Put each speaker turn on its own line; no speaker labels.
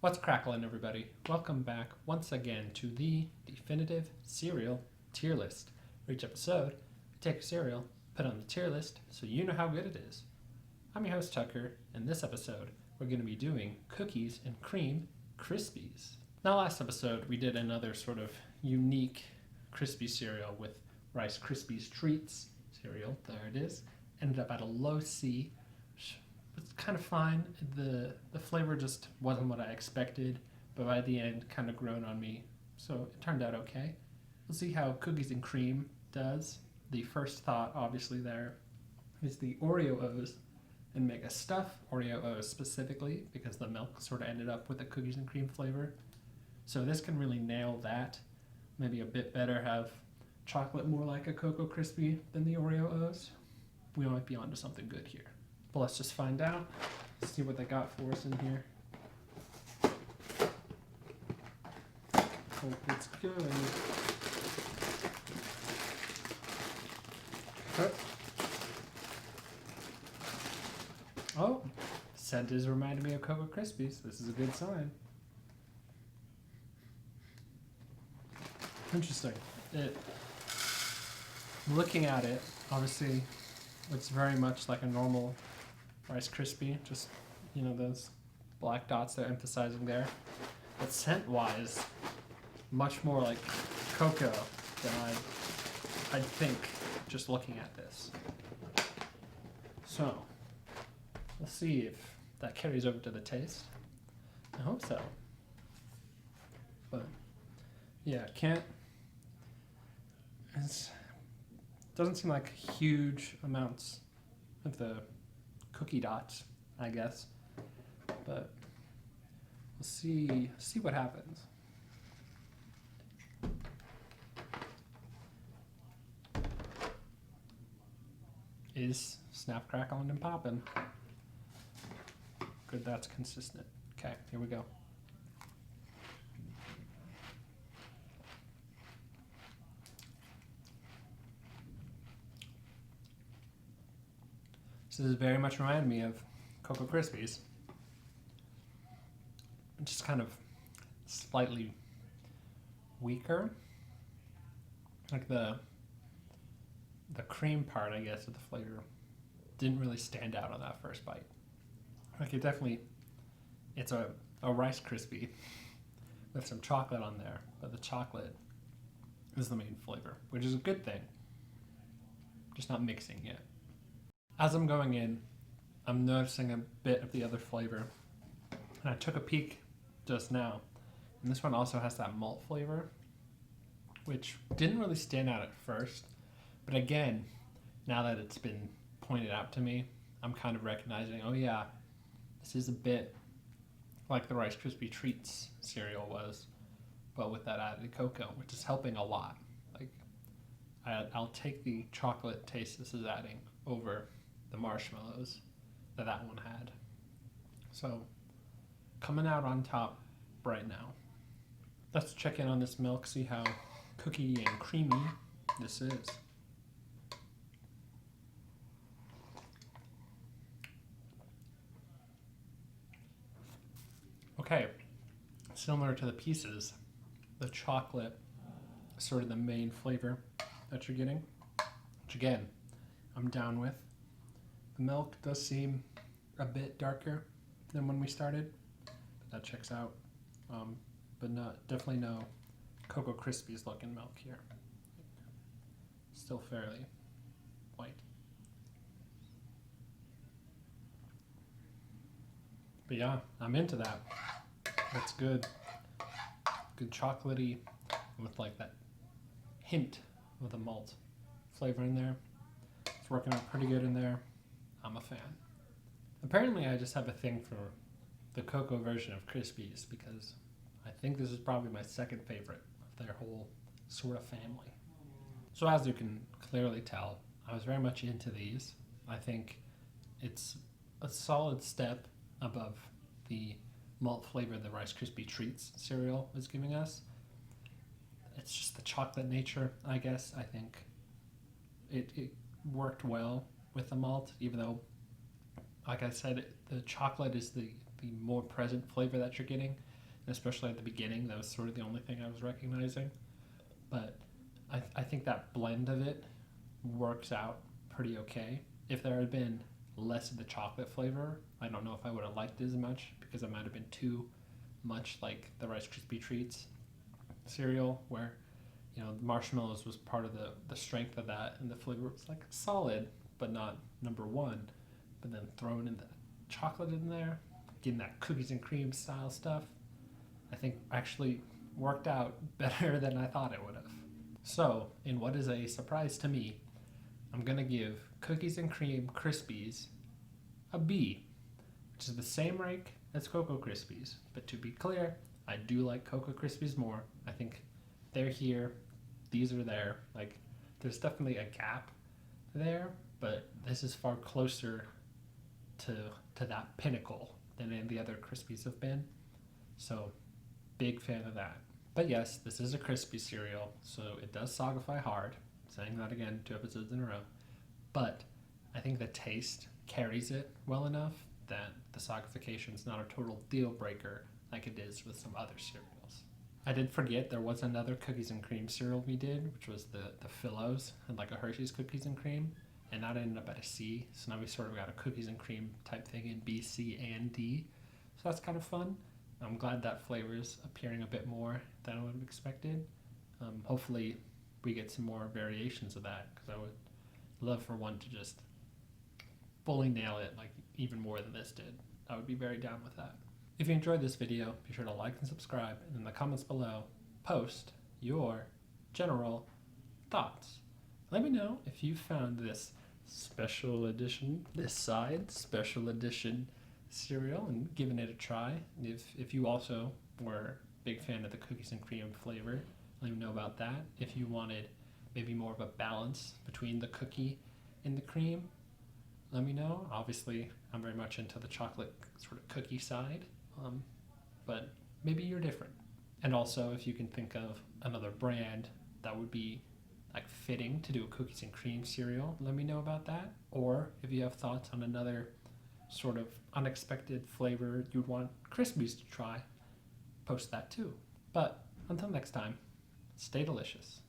What's cracklin', everybody? Welcome back once again to the definitive cereal tier list. For each episode, we take a cereal, put it on the tier list so you know how good it is. I'm your host Tucker, and this episode we're going to be doing Cookies and Cream Krispies. Now, last episode we did another sort of unique crispy cereal with Rice Krispies Treats cereal. There it is. Ended up at a low C. It's kind of fine. The flavor just wasn't what I expected, but by the end kind of grown on me, so it turned out okay. We'll see how Cookies and Cream does. The first thought obviously there is the Oreo O's and Mega Stuff Oreo O's specifically because the milk sort of ended up with a Cookies and Cream flavor. So this can really nail that. Maybe a bit better have chocolate more like a Cocoa Krispie than the Oreo O's. We might be onto something good here. But let's just find out. See what they got for us in here. Hope it's good. Oh, scent is reminding me of Cocoa Krispies. This is a good sign. Interesting. Looking at it, obviously, looks very much like a normal Rice Krispie, just, you know, those black dots they're emphasizing there. But scent-wise, much more like cocoa than I'd think just looking at this. So, we'll see if that carries over to the taste. I hope so. But, yeah, doesn't seem like huge amounts of the cookie dots, I guess, but we'll see what happens. Is snap, crackling, and popping. Good, that's consistent. Okay, here we go. So this very much reminded me of Cocoa Krispies. Just kind of slightly weaker. Like the cream part, I guess, of the flavor didn't really stand out on that first bite. Like it's a Rice Krispie with some chocolate on there, but the chocolate is the main flavor, which is a good thing. Just not mixing yet. As I'm going in, I'm noticing a bit of the other flavor. And I took a peek just now. And this one also has that malt flavor, which didn't really stand out at first. But again, now that it's been pointed out to me, I'm kind of recognizing, oh yeah, this is a bit like the Rice Krispie Treats cereal was, but with that added cocoa, which is helping a lot. Like, I'll take the chocolate taste this is adding over the marshmallows that one had. So, coming out on top right now. Let's check in on this milk, see how cookie and creamy this is. Okay, similar to the pieces, the chocolate is sort of the main flavor that you're getting, which again, I'm down with. The milk does seem a bit darker than when we started, but that checks out. But definitely no Cocoa Krispies looking milk here. Still fairly white. But yeah, I'm into that. That's good. Good chocolatey with like that hint of the malt flavor in there. It's working out pretty good in there. I'm a fan. Apparently I just have a thing for the cocoa version of Krispies because I think this is probably my second favorite of their whole sort of family. So as you can clearly tell, I was very much into these. I think it's a solid step above the malt flavor the Rice Krispie Treats cereal was giving us. It's just the chocolate nature, I guess. I think it worked well with the malt, even though, like I said, the chocolate is the more present flavor that you're getting. especially at the beginning. That was sort of the only thing I was recognizing. But I think that blend of it works out pretty okay. If there had been less of the chocolate flavor, I don't know if I would have liked it as much, because it might have been too much like the Rice Krispie Treats cereal, where the marshmallows was part of the strength of that, and the flavor was like solid but not number one. But then throwing in the chocolate in there, getting that cookies and cream style stuff, I think actually worked out better than I thought it would have. So, in what is a surprise to me, I'm gonna give Cookies and Cream Krispies a B, which is the same rank as Cocoa Krispies. But to be clear, I do like Cocoa Krispies more. I think they're here, these are there. Like, there's definitely a gap there, but this is far closer to that pinnacle than any of the other Krispies have been. So, big fan of that. But yes, this is a crispy cereal, so it does sogify hard. Saying that again 2 episodes in a row. But I think the taste carries it well enough that the sogification is not a total deal breaker like it is with some other cereals. I did forget there was another cookies and cream cereal we did, which was the Phillos, and like a Hershey's cookies and cream, and that ended up at a C. So now we sort of got a cookies and cream type thing in B, C, and D. So that's kind of fun. I'm glad that flavor is appearing a bit more than I would have expected. Hopefully we get some more variations of that, because I would love for one to just fully nail it, like even more than this did. I would be very down with that. If you enjoyed this video, be sure to like and subscribe, and in the comments below, post your general thoughts. Let me know if you found this special edition cereal and giving it a try. If you also were a big fan of the cookies and cream flavor, let me know about that. If you wanted maybe more of a balance between the cookie and the cream, let me know. Obviously, I'm very much into the chocolate sort of cookie side, but maybe you're different. And also, if you can think of another brand that would be like fitting to do a cookies and cream cereal, let me know about that. Or if you have thoughts on another sort of unexpected flavor you'd want Krispies to try, post that too. But until next time, stay delicious.